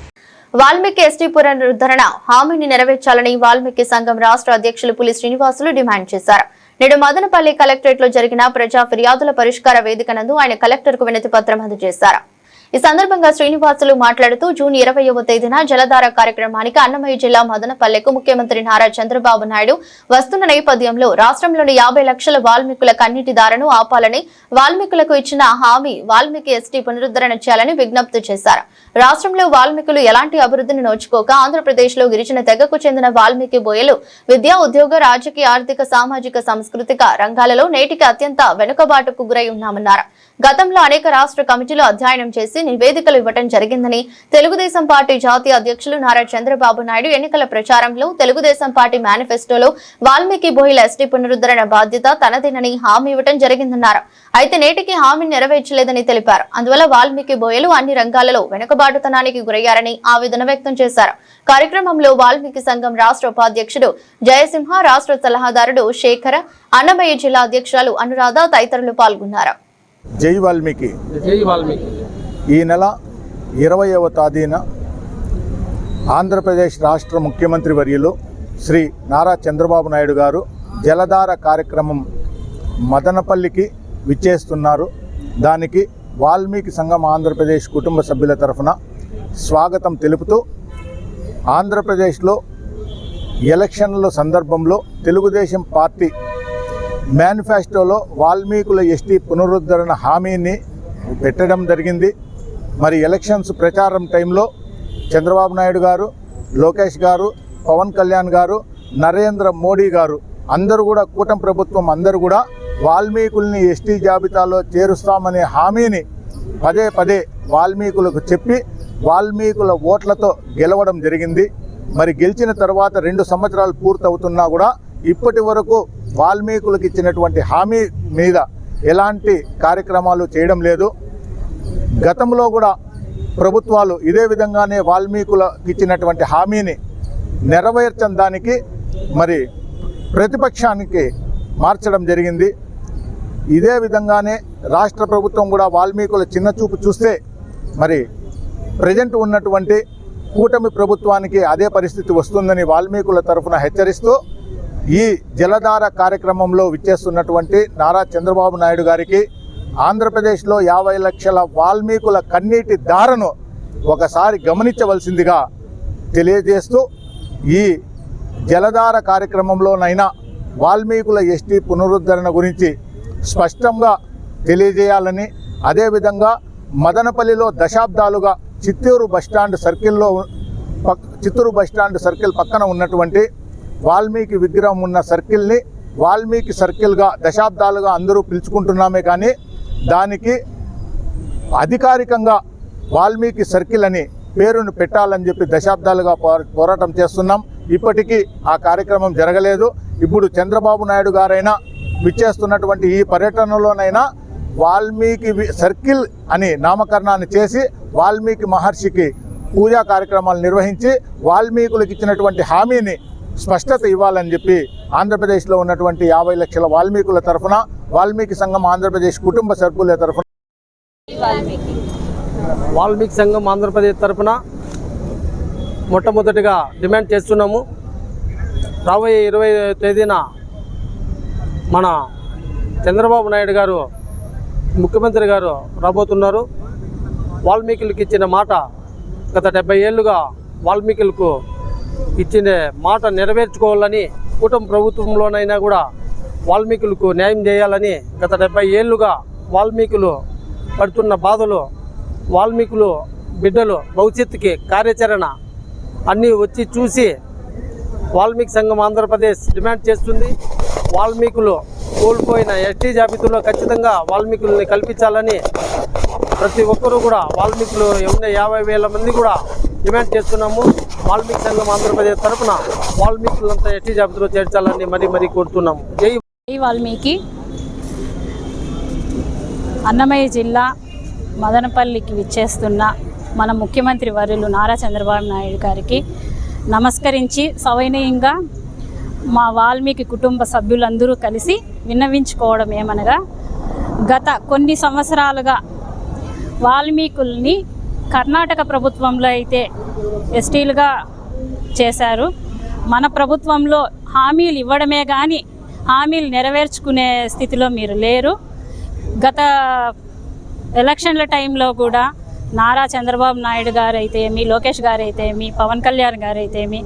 వాల్మీకి ఎస్టీ పునరుద్ధరణ హామీని నెరవేర్చాలని వాల్మీకి సంఘం రాష్ట్ర అధ్యక్షులు పులి శ్రీనివాసులు డిమాండ్ చేశారు. నేడు మదనపల్లి కలెక్టరేట్ లో జరిగిన ప్రజా ఫిర్యాదుల పరిష్కార వేదిక నందు ఆయన కలెక్టర్ కు వినతి పత్రం అందజేశారు. ఈ సందర్భంగా శ్రీనివాసులు మాట్లాడుతూ జూన్ 20వ తేదీన జలధార కార్యక్రమానికి అన్నమయ్య జిల్లా మదనపల్లెకు ముఖ్యమంత్రి నారా చంద్రబాబు నాయుడు వస్తున్న నేపథ్యంలో రాష్ట్రంలోని 50 లక్షల వాల్మీకుల కన్నీటి దారను ఆపాలని, వాల్మీకులకు ఇచ్చిన హామీ వాల్మీకి ఎస్టీ పునరుద్ధరణ చేయాలని విజ్ఞప్తి చేశారు. రాష్ట్రంలో వాల్మీకులు ఎలాంటి అభివృద్ధిని నోచుకోక ఆంధ్రప్రదేశ్ లో గిరిజన తెగకు చెందిన వాల్మీకి బోయలు విద్యా, ఉద్యోగ, రాజకీయ, ఆర్థిక, సామాజిక, సాంస్కృతిక రంగాలలో నేటికి అత్యంత వెనుకబాటుకు గురై ఉన్నామన్నారు. గతంలో అనేక రాష్ట్ర కమిటీలు అధ్యయనం చేసి నివేదికలు ఇవ్వడం జరిగిందని, తెలుగుదేశం పార్టీ జాతీయ అధ్యక్షులు నారా చంద్రబాబు నాయుడు ఎన్నికల ప్రచారంలో తెలుగుదేశం పార్టీ మేనిఫెస్టోలో వాల్మీకి బోయల ఎస్టీ పునరుద్ధరణ బాధ్యత తనదేనని హామీ ఇవ్వడం జరిగిందన్నారు. అయితే నేటికి హామీ నెరవేర్చలేదని తెలిపారు. అందువల్ల వాల్మీకి బోయలు అన్ని రంగాలలో వెనుకబాటుతనానికి గురయ్యారని ఆవేదన వ్యక్తం చేశారు. కార్యక్రమంలో వాల్మీకి సంఘం రాష్ట్ర ఉపాధ్యక్షుడు జయసింహ, రాష్ట్ర సలహాదారుడు శేఖర, అన్నమయ్య జిల్లా అధ్యక్షురాలు అనురాధ తదితరులు పాల్గొన్నారు. జై వాల్మీకి. ఈ నెల 20వ తేదీన ఆంధ్రప్రదేశ్ రాష్ట్ర ముఖ్యమంత్రి వర్యులు శ్రీ నారా చంద్రబాబు నాయుడు గారు జలధార కార్యక్రమం మదనపల్లికి విచ్చేస్తున్నారు. దానికి వాల్మీకి సంఘం ఆంధ్రప్రదేశ్ కుటుంబ సభ్యుల తరఫున స్వాగతం తెలుపుతూ, ఆంధ్రప్రదేశ్లో ఎలక్షన్ల సందర్భంలో తెలుగుదేశం పార్టీ మేనిఫెస్టోలో వాల్మీకుల ఎస్టీ పునరుద్ధరణ హామీని పెట్టడం జరిగింది. మరి ఎలక్షన్స్ ప్రచారం టైంలో చంద్రబాబు నాయుడు గారు, లోకేష్ గారు, పవన్ కళ్యాణ్ గారు, నరేంద్ర మోడీ గారు అందరూ కూడా, కూటమి ప్రభుత్వం అందరూ కూడా వాల్మీకుల్ని ఎస్టీ జాబితాలో చేరుస్తామనే హామీని పదే పదే వాల్మీకులకు చెప్పి వాల్మీకుల ఓట్లతో గెలవడం జరిగింది. మరి గెలిచిన తర్వాత 2 సంవత్సరాలు పూర్తవుతున్నా కూడా ఇప్పటి వరకు వాల్మీకులకు ఇచ్చినటువంటి హామీ మీద ఎలాంటి కార్యక్రమాలు చేయడం లేదు. గతంలో కూడా ప్రభుత్వాలు ఇదే విధంగానే వాల్మీకులకు ఇచ్చినటువంటి హామీని నెరవేర్చని దానికి మరి ప్రతిపక్షానికి మార్చడం జరిగింది. ఇదే విధంగానే రాష్ట్ర ప్రభుత్వం కూడా వాల్మీకుల చిన్న చూపు చూస్తే మరి ప్రజెంట్ ఉన్నటువంటి కూటమి ప్రభుత్వానికి అదే పరిస్థితి వస్తుందని వాల్మీకుల తరఫున హెచ్చరిస్తూ ఈ జలధార కార్యక్రమంలో విచ్చేస్తున్నటువంటి నారా చంద్రబాబు నాయుడు గారికి ఆంధ్రప్రదేశ్లో 50 లక్షల వాల్మీకుల కన్నీటి ధారను ఒకసారి గమనించవలసిందిగా తెలియజేస్తూ ఈ జలధార కార్యక్రమంలోనైనా వాల్మీకుల ఎస్టీ పునరుద్ధరణ గురించి స్పష్టంగా తెలియజేయాలని, అదేవిధంగా మదనపల్లిలో దశాబ్దాలుగా చిత్తూరు బస్టాండ్ సర్కిల్ పక్కన ఉన్నటువంటి వాల్మీకి విగ్రహం ఉన్న సర్కిల్ని వాల్మీకి సర్కిల్గా దశాబ్దాలుగా అందరూ పిలుచుకుంటున్నామే కానీ దానికి అధికారికంగా వాల్మీకి సర్కిల్ అని పేరును పెట్టాలని చెప్పి దశాబ్దాలుగా పోరాటం చేస్తున్నాం. ఇప్పటికీ ఆ కార్యక్రమం జరగలేదు. ఇప్పుడు చంద్రబాబు నాయుడు గారైనా విచ్చేస్తున్నటువంటి ఈ పర్యటనలోనైనా వాల్మీకి సర్కిల్ అని నామకరణాన్ని చేసి వాల్మీకి మహర్షికి పూజా కార్యక్రమాలు నిర్వహించి వాల్మీకులకు ఇచ్చినటువంటి హామీని స్పష్టత ఇవ్వాలని చెప్పి ఆంధ్రప్రదేశ్లో ఉన్నటువంటి 50 లక్షల వాల్మీకుల తరఫున వాల్మీకి సంఘం ఆంధ్రప్రదేశ్ కుటుంబ సభ్యుల తరఫున వాల్మీకి సంఘం ఆంధ్రప్రదేశ్ తరఫున మొట్టమొదటిగా డిమాండ్ చేస్తున్నాము. రాబోయే 20వ తేదీన మన చంద్రబాబు నాయుడు గారు ముఖ్యమంత్రి గారు రాబోతున్నారు. వాల్మీకులకు ఇచ్చిన మాట గత 70 ఏళ్ళుగా వాల్మీకులకు ఇచ్చిన మాట నెరవేర్చుకోవాలని కూటమి ప్రభుత్వంలోనైనా కూడా వాల్మీకులకు న్యాయం చేయాలని గత 70 ఏళ్ళుగా వాల్మీకులు పడుతున్న బాధలు, వాల్మీకులు బిడ్డలు భవిష్యత్తుకి కార్యాచరణ అన్నీ వచ్చి చూసి వాల్మీకి సంఘం ఆంధ్రప్రదేశ్ డిమాండ్ చేస్తుంది. వాల్మీకులు కోల్పోయిన ఎస్టీ జాబితాలో ఖచ్చితంగా వాల్మీకుల్ని కల్పించాలని ప్రతి ఒక్కరూ కూడా వాల్మీకులు ఉన్న 50,000 మంది కూడా డిమాండ్ చేస్తున్నాము. వాల్మీకి సంఘం ఆంధ్రప్రదేశ్ తరఫున వాల్మీకులంతా ఎస్టీ జాబితాలో చేర్చాలని మరీ కోరుతున్నాము. జై వాల్మీకి. అన్నమయ్య జిల్లా మదనపల్లికి విచ్చేస్తున్న మన ముఖ్యమంత్రి వర్యులు నారా చంద్రబాబు నాయుడు గారికి నమస్కరించి సవినయంగా మా వాల్మీకి కుటుంబ సభ్యులందరూ కలిసి విన్నవించుకోవడం ఏమనగా, గత కొన్ని సంవత్సరాలుగా వాల్మీకుల్ని కర్ణాటక ప్రభుత్వంలో అయితే ఎస్టీలుగా చేశారు. మన ప్రభుత్వంలో హామీలు ఇవ్వడమే కానీ హామీలు నెరవేర్చుకునే స్థితిలో మీరు లేరు. గత ఎలక్షన్ల టైంలో కూడా నారా చంద్రబాబు నాయుడు గారు అయితేమి, లోకేష్ గారు అయితేమి, పవన్ కళ్యాణ్ గారు అయితేమి,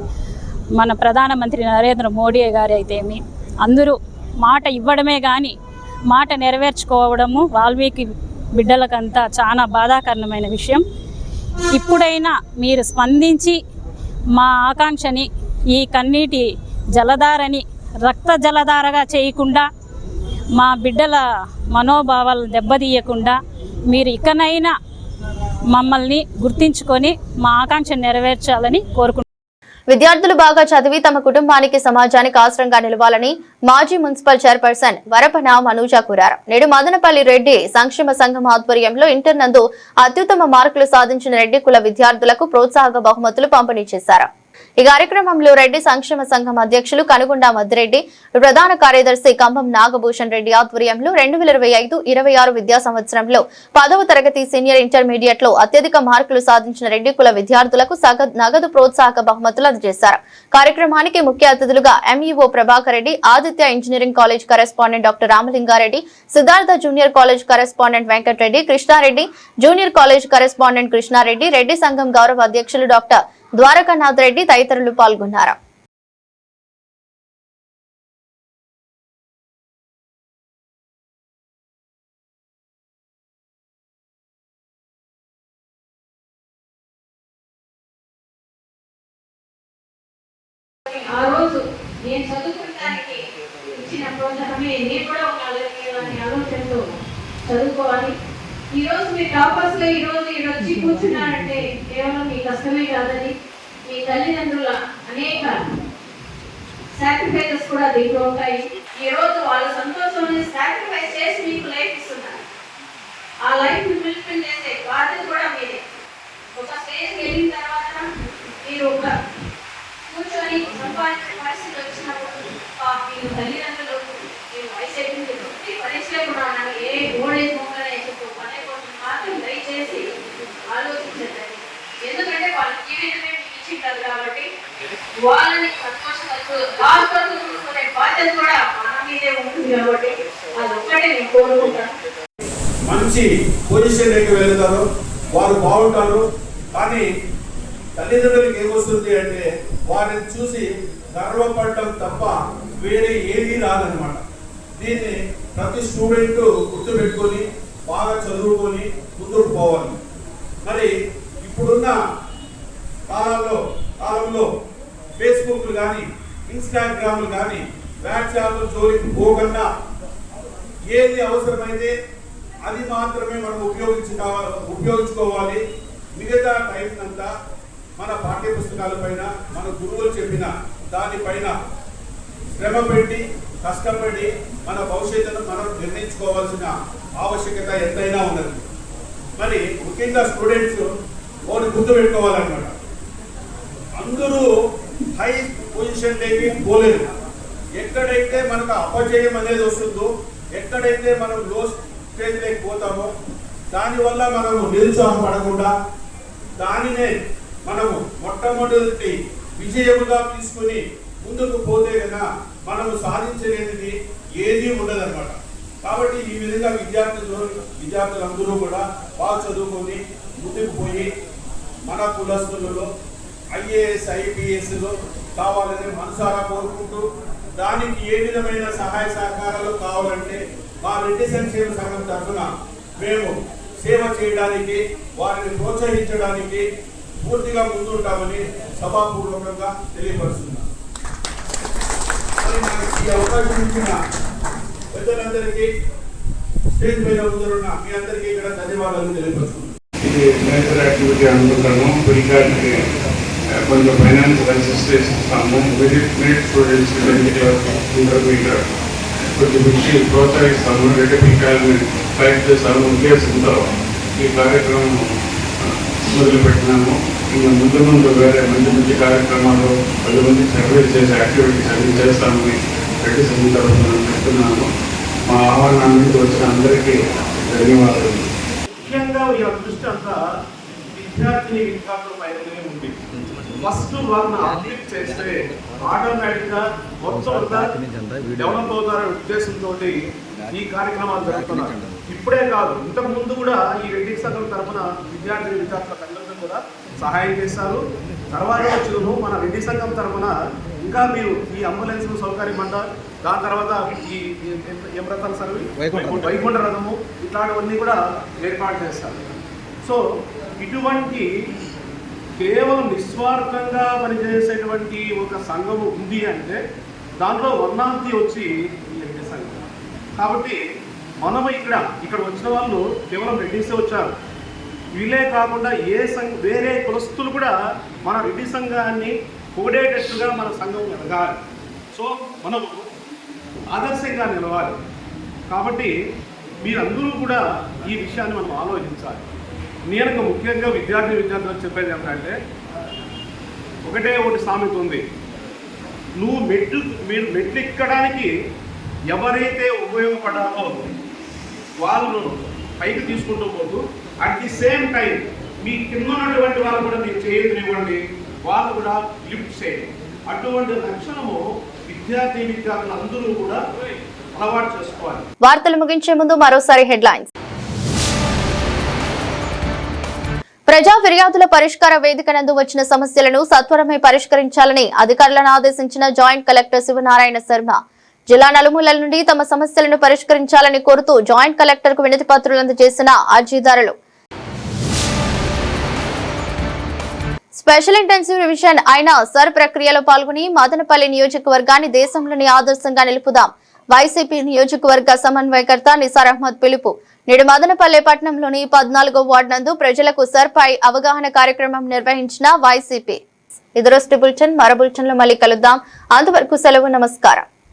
మన ప్రధానమంత్రి నరేంద్ర మోడీ గారు అయితేమి అందరూ మాట ఇవ్వడమే కానీ మాట నెరవేర్చుకోవడము వాల్మీకి బిడ్డలకంతా చాలా బాధాకరమైన విషయం. ఇప్పుడైనా మీరు స్పందించి మా ఆకాంక్షని ఈ కన్నీటి జలధారని రక్త జలధారగా చేయకుండా మా బిడ్డల మనోభావాలు దెబ్బతీయకుండా మీరు ఇకనైనా మమ్మల్ని గుర్తించుకొని మా ఆకాంక్ష నెరవేర్చాలని కోరుకుంటున్నాను. విద్యార్థులు బాగా చదివి తమ కుటుంబానికి సమాజానికి ఆశ్రయంగా నిలవాలని మాజీ మున్సిపల్ చైర్పర్సన్ వరపన మనూజ కోరారు. నేడు మదనపల్లి రెడ్డి సంక్షేమ సంఘం ఆధ్వర్యంలో ఇంటర్ నందు అత్యుత్తమ మార్కులు సాధించిన రెడ్డి కుల విద్యార్థులకు ప్రోత్సాహక బహుమతులు పంపిణీ చేశారు. ఈ కార్యక్రమంలో రెడ్డి సంక్షేమ సంఘం అధ్యక్షులు కనుగొండ మద్దిరెడ్డి, ప్రధాన కార్యదర్శి కంభం నాగభూషణ్ రెడ్డి ఆధ్వర్యంలో 2025-26 విద్యా సంవత్సరంలో 10వ తరగతి సీనియర్ ఇంటర్మీడియట్ లో అత్యధిక మార్కులు సాధించిన రెడ్డి కుల విద్యార్థులకు నగదు ప్రోత్సాహక బహుమతులు అందజేశారు. కార్యక్రమానికి ముఖ్య అతిథులుగా MEO Prabhakar Reddy, Aditya engineering college correspondent doctor Ramalingareddy, Siddhartha junior college correspondent Venkatareddy, Krishnareddy junior college correspondent Krishnareddy, Reddy సంఘం గౌరవ అధ్యక్షులు డాక్టర్ ద్వారకానాథ్ రెడ్డి తదితరులు పాల్గొన్నారు. ఆ రోజు నేను చదువుకోవడానికి ఇచ్చిన ప్రోత్సాహమే నేను కూడా ఒక ఆలోచనతో చదువుకోవాలి, ఈరోజు మీ టాపర్స్ లో ఈరోజు వచ్చి కూర్చున్నారంటే కేవలం మీ కష్టమే కాదని మీ తల్లిదండ్రుల అనేక సాక్రిఫైసెస్ కూడా దీంట్లో ఉంటాయి. ఈ రోజు వాళ్ళ సంతోషాన్ని సాక్రిఫైస్ చేసి మీకు లైఫ్ ఇస్తున్నారు. ఆ లైఫ్ ని ఫుల్ఫిల్ చేసే బాధ్యత కూడా మీదే. ఒక స్టేజ్కి వెళ్ళిన తర్వాత మీరు ఒక కూర్చొని సంపాదించే పరిస్థితి వచ్చినప్పుడు మీరు తల్లిదండ్రులు మీరు వయసు అయిపోయింది పరీక్షలేకుండా ఉన్నాను ఏ ఓల్డేజ్ మొక్కలనే చెప్పు పనే కోసం మాత్రం దయచేసి ఆలోచించండి. ఎందుకంటే వాళ్ళ జీవితమే మీకు ఇచ్చింటారు కాబట్టి వాళ్ళని సంతోషపరుచు బాధ్యతలు చూసుకునే బాధ్యత కూడా మన మీదే ఉంటుంది కాబట్టి అది ఒక్కటే నేను కోరుకుంటాను. మంచి పొజిషన్లోకి వెళ్తారు, వారు బాగుంటారు. కానీ తల్లిదండ్రులకు ఏమొస్తుంది అంటే వారిని చూసి గర్వపడటం తప్ప వేరే ఏదీ రాదనమాట. దీన్ని ప్రతి స్టూడెంట్ గుర్తుపెట్టుకొని బాగా చదువుకొని ముందుకు పోవాలి. మరి ఇప్పుడున్న కాలంలో ఫేస్బుక్లు కానీ ఇన్స్టాగ్రామ్లు కానీ వాట్సాప్ జోలికి పోకుండా ఏది అవసరమైతే అది మాత్రమే మనం ఉపయోగించుకోవాలి. మిగతా టైం అంతా మన పాఠ్య పుస్తకాల పైన మన గురువులు చెప్పిన దానిపైన శ్రమ పెట్టి కష్టపడి మన భవిష్యత్తును మనం నిర్ణయించుకోవాల్సిన ఆవశ్యకత ఎంతైనా ఉన్నది. మరి ముఖ్యంగా స్టూడెంట్స్ వారు గుర్తుపెట్టుకోవాలన్నమాట. అందరూ హై పొజిషన్లోకి పోలేదు. ఎక్కడైతే మనకు అపజయం అనేది వస్తుందో, ఎక్కడైతే మనం లో స్టేజ్లోకి పోతామో దానివల్ల మనము నిరుత్సాహపడకుండా దానినే మనము మొట్టమొదటి విజయముగా తీసుకుని ముందుకు పోతే కనుక మనము సాధించలేనిది ఏదీ ఉండదన్నమాట. కాబట్టి ఈ విధంగా విద్యార్థులందరూ కూడా బాగా చదువుకొని ముందుకు పోయి మన కులస్తులలో ఐఏఎస్ ఐపీఎస్లో కావాలని మనసారా కోరుకుంటూ దానికి ఏ విధమైన సహాయ సహకారాలు కావాలంటే మా రెడ్డి సంక్షేమ సంఘం తరఫున మేము సేవ చేయడానికి వారిని ప్రోత్సహించడానికి పూర్తిగా ముందుంటామని సభాపూర్వకంగా తెలియపరుస్తున్నాం. ఈ అవకాశం ఇచ్చిన పెద్దలందరికీ స్టేజ్ పైన ముందున్న మీ అందరికీ ఇక్కడ ధన్యవాదాలు తెలియపరుస్తున్నాం. ఇది మేజర్ యాక్టివిటీ అనుకుంటాను. పిల్లలకి కొంచెం ఫైనాన్షియల్ అసిస్టెన్స్ ఇస్తాము. మెరిట్ స్టూడెంట్స్ ఇంటర్మీడియట్ కొంచెం ఇచ్చి ప్రోత్సహిస్తాము. రెడ్డి పిల్లల్ని ఫైట్ చేస్తాము. ఉద్దేశంతో ఈ కార్యక్రమం మొదలుపెట్టినాము. ఇంకా ముందు వేరే మంచి కార్యక్రమాలు 10 మంది సర్వీస్ చేసే యాక్టివిటీస్ అన్ని చేస్తామని రెడ్డి సంఘం తరఫున చెప్తున్నాము. మా ఆహ్వానానికి వచ్చిన అందరికీ ధన్యవాదాలు. ముఖ్యంగా ఈ దృష్టి అంతా విద్యార్థుల పైనే ఉంది. ఫస్ట్ వాళ్ళని అప్లిక్ చేస్తే ఆటోమేటిక్గా మొత్తం డెవలప్ అవుతారనే ఉద్దేశంతో ఈ కార్యక్రమాలు జరుగుతున్నారు. ఇప్పుడే కాదు, ఇంతకు ముందు కూడా ఈ రెడ్డి సంఘం తరఫున విద్యార్థులకు అందరికీ కూడా సహాయం చేస్తారు. తర్వాత వచ్చి మన రెడ్డి సంఘం తరఫున ఇంకా మీరు ఈ అంబులెన్స్ సౌకర్యం అంటారు. దాని తర్వాత ఈ ఏం రథాలు సార్ వైకుంఠ రథము ఇట్లాంటివన్నీ కూడా ఏర్పాటు చేస్తారు. సో ఇటువంటి కేవలం నిస్వార్థంగా పనిచేసేటువంటి ఒక సంఘము ఉంది అంటే దాంట్లో వర్ణాంతి వచ్చి ఈ రెడ్డి సంఘం. కాబట్టి మనము ఇక్కడ వచ్చిన వాళ్ళు కేవలం రెడ్డిసే వచ్చారు. వీళ్ళే కాకుండా వేరే కులస్తులు కూడా మన రెడ్డి సంఘాన్ని పొగిడేటట్టుగా మన సంఘం ఎదగాలి. సో మనము ఆదర్శంగా నిలవాలి. కాబట్టి మీరందరూ కూడా ఈ విషయాన్ని మనం ఆలోచించాలి. నేను ముఖ్యంగా విద్యార్థులకు చెప్పేది ఏమిటంటే ఒకటి సామెత ఉంది. మీరు మెట్లు ఎక్కడానికి ఎవరైతే ఉపయోగపడాలో వాళ్ళు పైకి తీసుకుంటూ పోతూ అట్ ది సేమ్ టైం మీ కింద ఉన్నటువంటి వాళ్ళు కూడా మీరు చేయనివ్వండి, వాళ్ళు కూడా లిఫ్ట్ చేయండి. అటువంటి లక్షణము విద్యార్థులు అందరూ కూడా అలవాటు చేసుకోవాలి. వార్తలు ముగించే ముందు మరోసారి హెడ్లైన్స్. ప్రజా ఫిర్యాదుల పరిష్కార వేదిక నందు వచ్చిన సమస్యలను సత్వరమే పరిష్కరించాలని అధికారులను ఆదేశించిన జాయింట్ కలెక్టర్ శివనారాయణ శర్మ. జిల్లా నలుమూలల నుండి తమ సమస్యలను పరిష్కరించాలని కోరుతూ జాయింట్ కలెక్టర్ కు వినతి పత్రాలు అందజేసిన అర్జీదారులు. స్పెషల్ ఇంటెన్సివ్ రివిజన్ అయిన సర్ ప్రక్రియలో పాల్గొని మదనపల్లి నియోజకవర్గాన్ని దేశంలోని ఆదర్శంగా నిలుపుదాం. వైసీపీ నియోజకవర్గ సమన్వయకర్త నిసార్ అహ్మద్ పిలుపు. నేడు మదనపల్లె పట్టణంలోని 14వ వార్డు నందు ప్రజలకు సర్పై అవగాహన కార్యక్రమం నిర్వహించిన వైసీపీ. ఇది రోజు బులెటిన్. మరో బులెటిన్లో మళ్ళీ కలుద్దాం. అంతవరకు సెలవు. నమస్కారం.